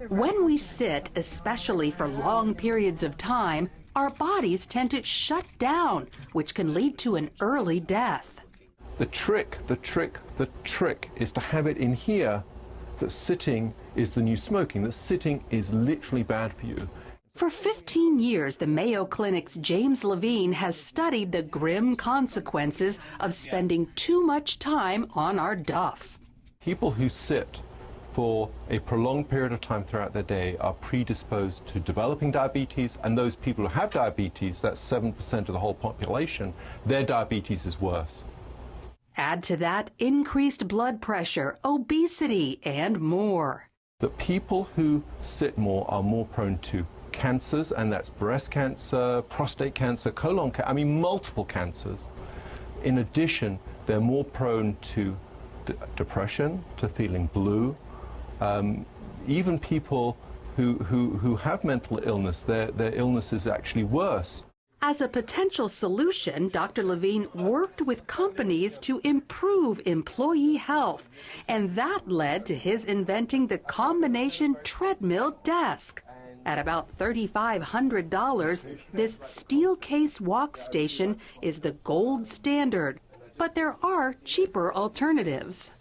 When we sit, especially for long periods of time, our bodies tend to shut down, which can lead to an early death. The trick is to have it in here that sitting is the new smoking, that sitting is literally bad for you. For 15 years, the Mayo Clinic's James Levine has studied the grim consequences of spending too much time on our duff. People who sit for a prolonged period of time throughout their day are predisposed to developing diabetes, and those people who have diabetes, that's 7% of the whole population, their diabetes is worse. Add to that increased blood pressure, obesity, and more. The people who sit more are more prone to cancers, and that's breast cancer, prostate cancer, colon cancer, I mean multiple cancers. In addition, they're more prone to depression, to feeling blue. Even people who have mental illness, their illness is actually worse. As a potential solution, Dr. Levine worked with companies to improve employee health, and that led to his inventing the combination treadmill desk. At about $3,500, this steel case walk station is the gold standard, but there are cheaper alternatives.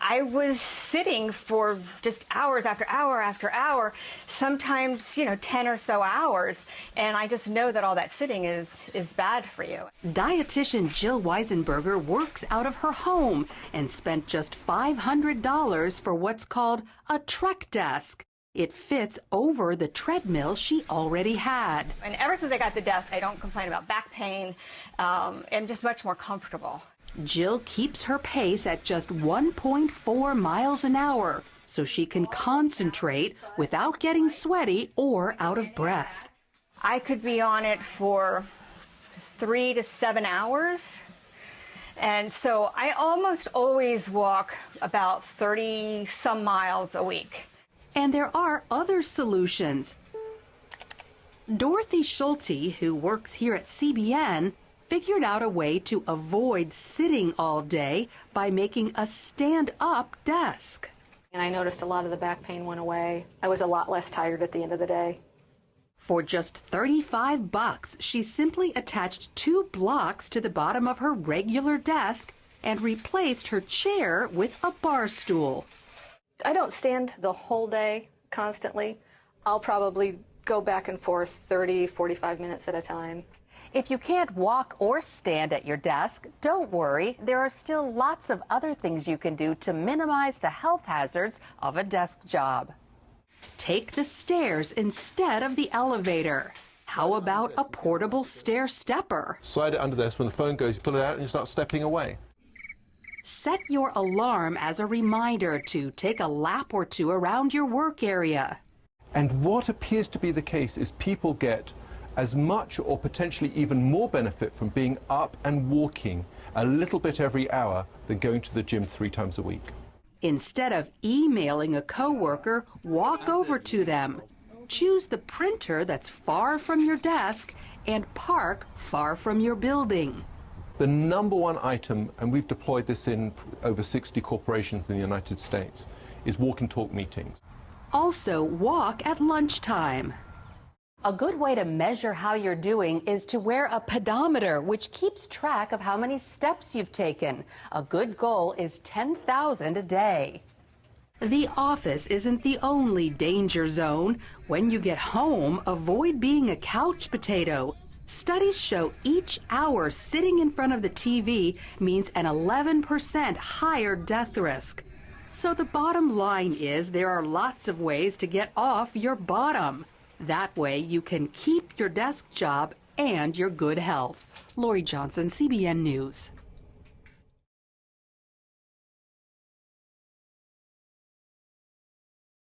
I was sitting for just hours after hour after hour, sometimes, 10 or so hours, and I just know that all that sitting is bad for you. Dietitian Jill Weisenberger works out of her home and spent just $500 for what's called a Trek desk. It fits over the treadmill she already had. And ever since I got the desk, I don't complain about back pain. I'm just much more comfortable. Jill keeps her pace at just 1.4 miles an hour so she can concentrate without getting sweaty or out of breath. I could be on it for 3 to 7 hours. And so I almost always walk about 30 some miles a week. And there are other solutions. Dorothy Schulte, who works here at CBN, figured out a way to avoid sitting all day by making a stand-up desk. And I noticed a lot of the back pain went away. I was a lot less tired at the end of the day. For just $35, she simply attached 2 blocks to the bottom of her regular desk and replaced her chair with a bar stool. I don't stand the whole day constantly. I'll probably go back and forth 30, 45 minutes at a time. If you can't walk or stand at your desk, don't worry. There are still lots of other things you can do to minimize the health hazards of a desk job. Take the stairs instead of the elevator. How about a portable stair stepper? Slide it under there so when the phone goes, you pull it out and you start stepping away. Set your alarm as a reminder to take a lap or 2 around your work area. And what appears to be the case is people get as much or potentially even more benefit from being up and walking a little bit every hour than going to the gym 3 times a week. Instead of emailing a coworker, walk over to them. Choose the printer that's far from your desk and park far from your building. The #1 item, and we've deployed this in over 60 corporations in the United States, is walk and talk meetings. Also, walk at lunchtime. A good way to measure how you're doing is to wear a pedometer, which keeps track of how many steps you've taken. A good goal is 10,000 a day. The office isn't the only danger zone. When you get home, avoid being a couch potato. Studies show each hour sitting in front of the TV means an 11% higher death risk. So the bottom line is there are lots of ways to get off your bottom. That way you can keep your desk job and your good health. Lori Johnson, CBN News.